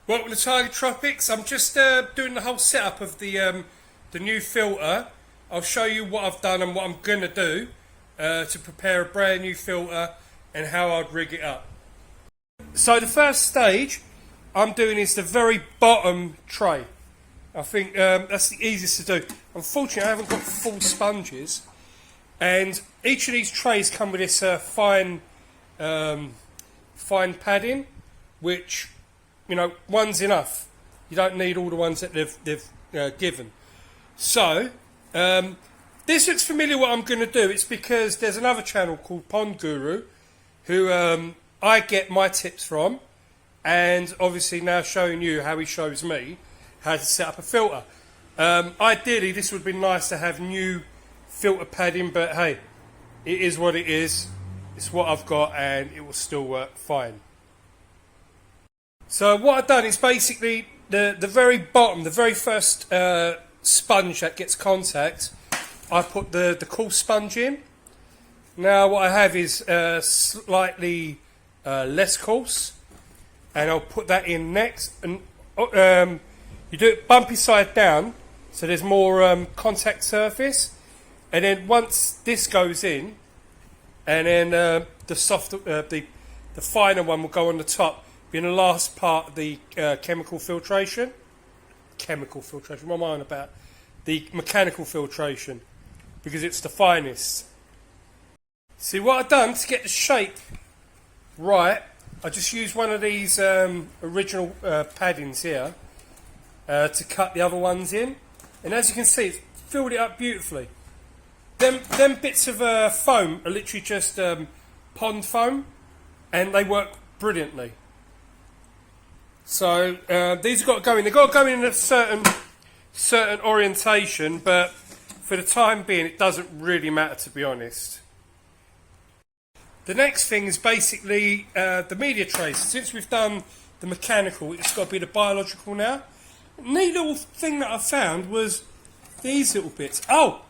Welcome to Tiger Tropics. I'm just doing the whole setup of the new filter. I'll show you what I've done and what I'm going to do to prepare a brand new filter and how I'd rig it up. So the first stage I'm doing is the very bottom tray. I think that's the easiest to do. Unfortunately, I haven't got full sponges, and each of these trays come with this fine padding, which, you know, one's enough. You don't need all the ones that they've given. So this looks familiar. What I'm going to do, it's because there's another channel called Pond Guru, who I get my tips from, and obviously now showing you how he shows me how to set up a filter. Ideally, this would be nice to have new filter padding, but hey, it is what it is. It's what I've got, and it will still work fine. So what I've done is basically the very bottom, the very first sponge that gets contact, I put the cool sponge in. Now what I have is slightly less coarse, and I'll put that in next. And you do it bumpy side down, so there's more contact surface. And then once this goes in, and then the softer, the finer one will go on the top, being the last part of the chemical filtration. Chemical filtration, what am I on about? The mechanical filtration, because it's the finest. See, what I've done to get the shape right, I just used one of these original paddings here to cut the other ones in, and as you can see, it's filled it up beautifully. Them bits of foam are literally just pond foam, and they work brilliantly. So these have got to go in. They've got to go in a certain orientation, but for the time being, it doesn't really matter, to be honest. The next thing is basically the media trays. Since we've done the mechanical, it's got to be the biological now. A neat little thing that I found was these little bits. Oh,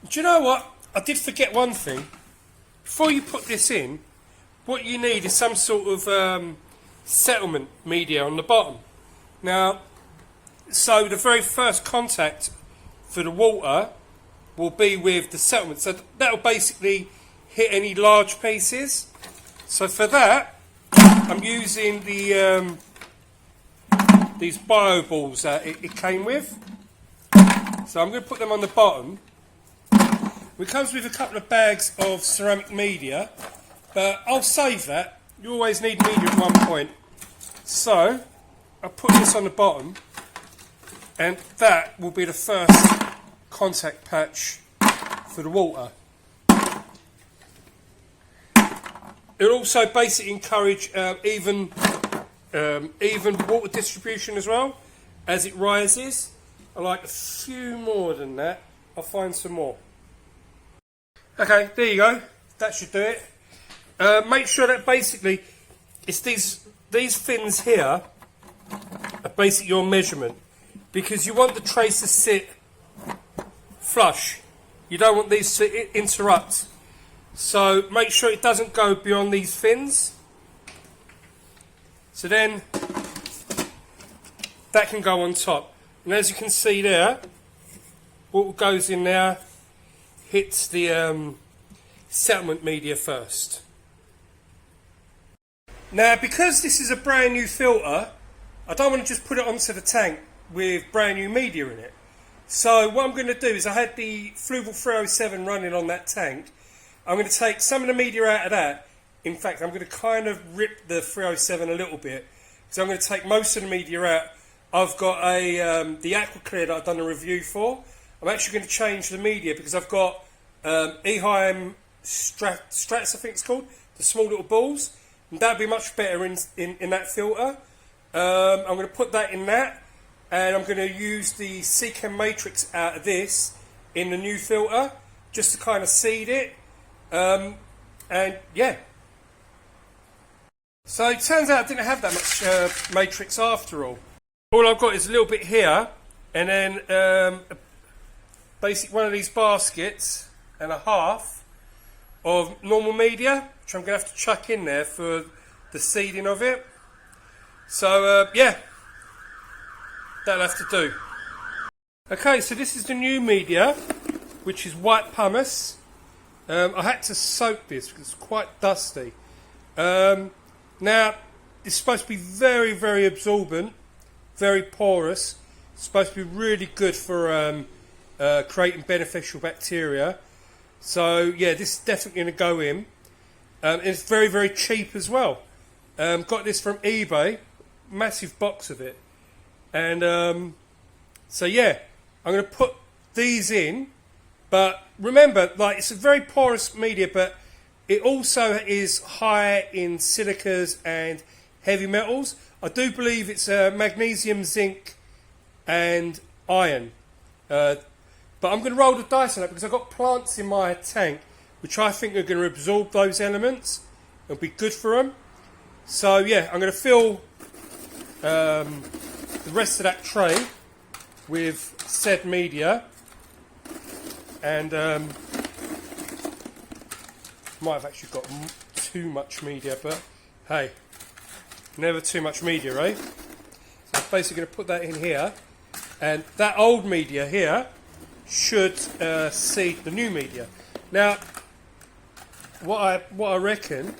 do you know what? I did forget one thing. Before you put this in, what you need is some sort of settlement media on the bottom. Now, so the very first contact for the water will be with the settlement. So that will basically hit any large pieces. So for that, I'm using the these bio balls that it came with. So I'm going to put them on the bottom. It comes with a couple of bags of ceramic media, but I'll save that. You always need media at one point. So I'll put this on the bottom, and that will be the first contact patch for the water. It'll also basically encourage even water distribution as well as it rises. I like a few more than that. I'll find some more. Okay, there you go. That should do it. Make sure that basically it's these fins here are basically your measurement, because you want the trays to sit flush. You don't want these to interrupt. So make sure it doesn't go beyond these fins. So then that can go on top. And as you can see there, what goes in there hits the settlement media first. Now, because this is a brand new filter, I don't want to just put it onto the tank with brand new media in it. So what I'm going to do is, I had the Fluval 307 running on that tank. I'm going to take some of the media out of that. In fact, I'm going to kind of rip the 307 a little bit, because I'm going to take most of the media out. I've got the Aqua Clear that I've done a review for. I'm actually going to change the media, because I've got Eheim Strats, I think it's called, the small little balls, and that'd be much better in that filter. I'm going to put that in that, and I'm going to use the Seachem Matrix out of this in the new filter, just to kind of seed it, and yeah. So it turns out I didn't have that much matrix after all. All I've got is a little bit here, and then basically one of these baskets and a half of normal media, which I'm going to have to chuck in there for the seeding of it. So yeah, that'll have to do. Okay, so this is the new media, which is white pumice. I had to soak this because it's quite dusty. Now, it's supposed to be very, very absorbent, very porous. It's supposed to be really good for creating beneficial bacteria. So, yeah, this is definitely going to go in. It's very, very cheap as well. Got this from eBay, massive box of it. And so, yeah, I'm going to put these in. But remember, like, it's a very porous media, but it also is high in silicas and heavy metals. I do believe it's magnesium, zinc, and iron. But I'm going to roll the dice on that because I've got plants in my tank which I think are going to absorb those elements. It'll be good for them. So yeah, I'm going to fill the rest of that tray with said media. And might have actually got too much media, but hey, never too much media, eh? So I'm basically going to put that in here, and that old media here should seed the new media. Now, what I reckon,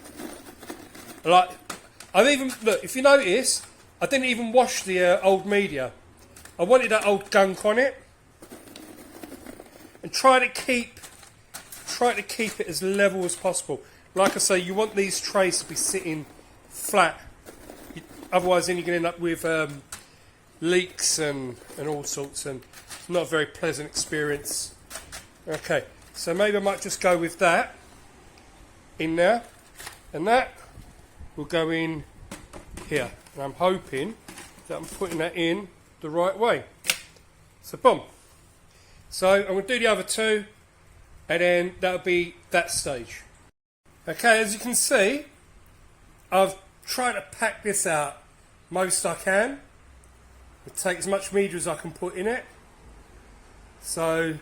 like, I've even look. If you notice, I didn't even wash the old media. I wanted that old gunk on it, and try to keep it as level as possible. Like I say, you want these trays to be sitting flat. Otherwise, then you're going to end up with leaks and all sorts, and not a very pleasant experience. Okay, so maybe I might just go with that in there, and that will go in here. And I'm hoping that I'm putting that in the right way. So boom. So I'm going to do the other two, and then that'll be that stage. Okay, as you can see, I've tried to pack this out most I can. I'll take as much media as I can put in it. So,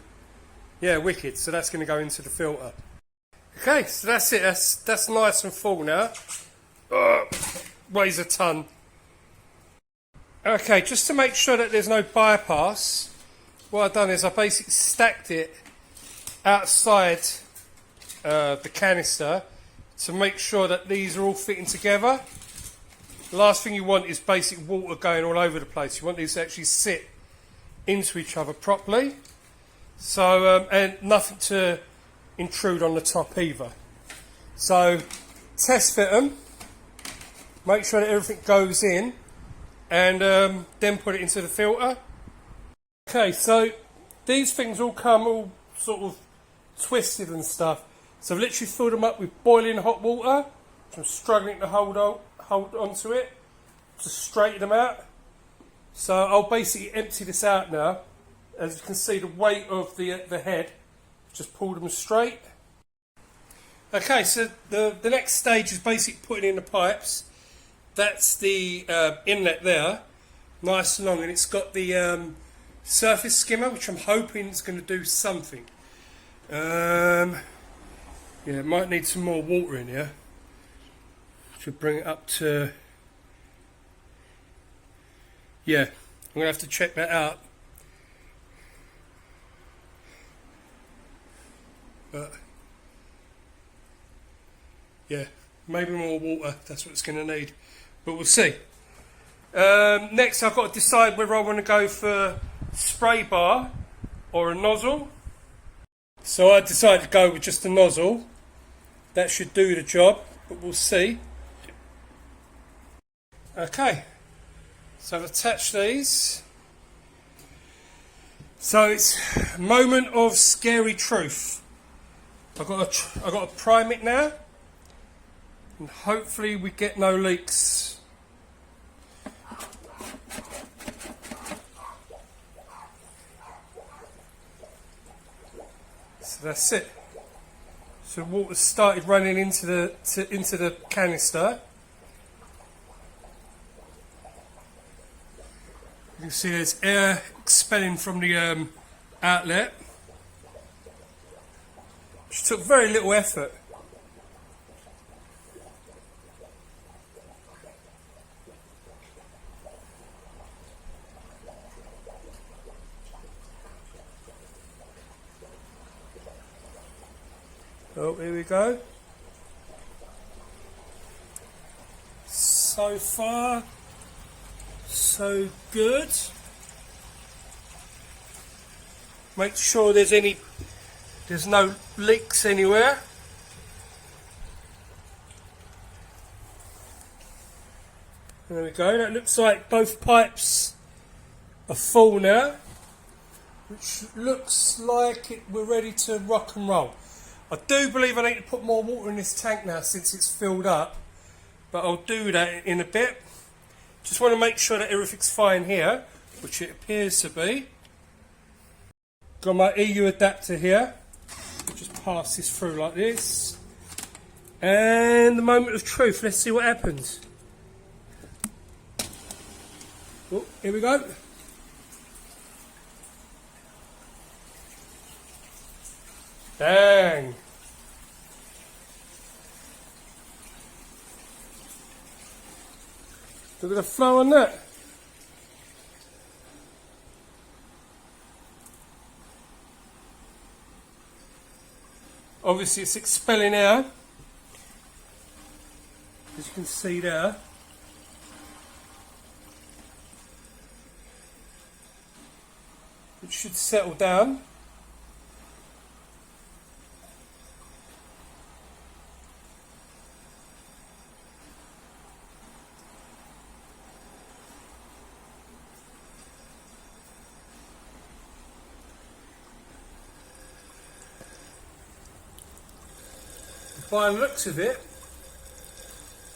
yeah, wicked. So that's going to go into the filter. Okay, so that's it. That's nice and full now. Weighs a ton. Okay, just to make sure that there's no bypass, what I've done is I basically stacked it outside the canister to make sure that these are all fitting together. The last thing you want is basic water going all over the place. You want these to actually sit into each other properly. So, and nothing to intrude on the top either. So, test fit them. Make sure that everything goes in, and then put it into the filter. Okay, so these things all come all sort of twisted and stuff. So I've literally filled them up with boiling hot water, which I'm struggling to hold onto it, to straighten them out. So I'll basically empty this out now. As you can see, the weight of the head, just pulled them straight. Okay, so the next stage is basically putting in the pipes. That's the inlet there, nice and long, and it's got the surface skimmer, which I'm hoping is going to do something. Yeah, it might need some more water in here. Should bring it up to... Yeah, I'm going to have to check that out. But yeah, maybe more water, that's what it's going to need. But we'll see. Next I've got to decide whether I want to go for spray bar or a nozzle. So I decided to go with just a nozzle. That should do the job, but we'll see. Okay, so I've attached these. So it's a moment of scary truth. I've got to prime it now, and hopefully we get no leaks. So that's it. So water started running into the canister. You can see there's air expelling from the outlet, which took very little effort. Oh, here we go. So far, so good. Make sure there's no leaks anywhere. There we go. That looks like both pipes are full now, which looks like we're ready to rock and roll. I do believe I need to put more water in this tank now since it's filled up, but I'll do that in a bit. Just want to make sure that everything's fine here, which it appears to be. Got my EU adapter here. Just pass this through like this. And the moment of truth. Let's see what happens. Oh, here we go. Bang. Look at the flow on that. Obviously it's expelling air, as you can see there. It should settle down. By the looks of it,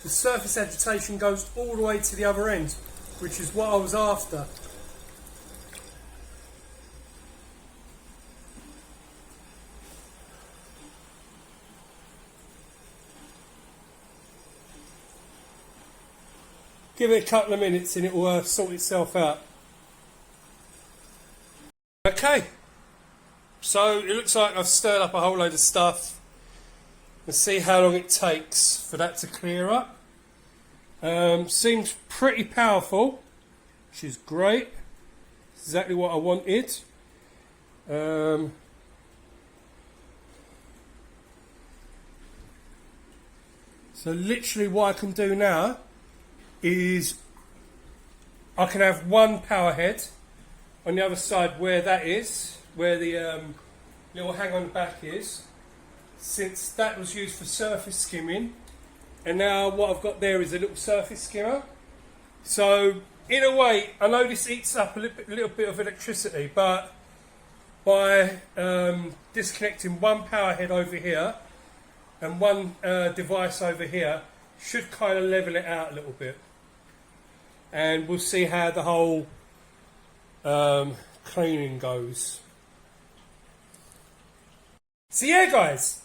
the surface agitation goes all the way to the other end, which is what I was after. Give it a couple of minutes and it will sort itself out. Okay, so it looks like I've stirred up a whole load of stuff. Let's see how long it takes for that to clear up. Seems pretty powerful, which is great. Exactly what I wanted. So literally what I can do now is I can have one power head on the other side where that is, where the little hang on the back is, since that was used for surface skimming, and now what I've got there is a little surface skimmer. So in a way, I know this eats up a little bit of electricity, but by disconnecting one power head over here and one device over here, should kind of level it out a little bit. And we'll see how the whole cleaning goes. So yeah guys,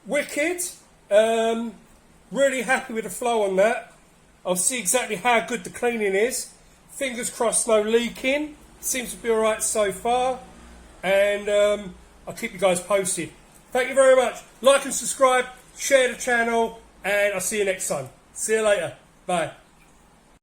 wicked. Really happy with the flow on that. I'll see exactly how good the cleaning is. Fingers crossed no leaking. Seems to be alright so far. And I'll keep you guys posted. Thank you very much. Like and subscribe, share the channel, and I'll see you next time. See you later. Bye.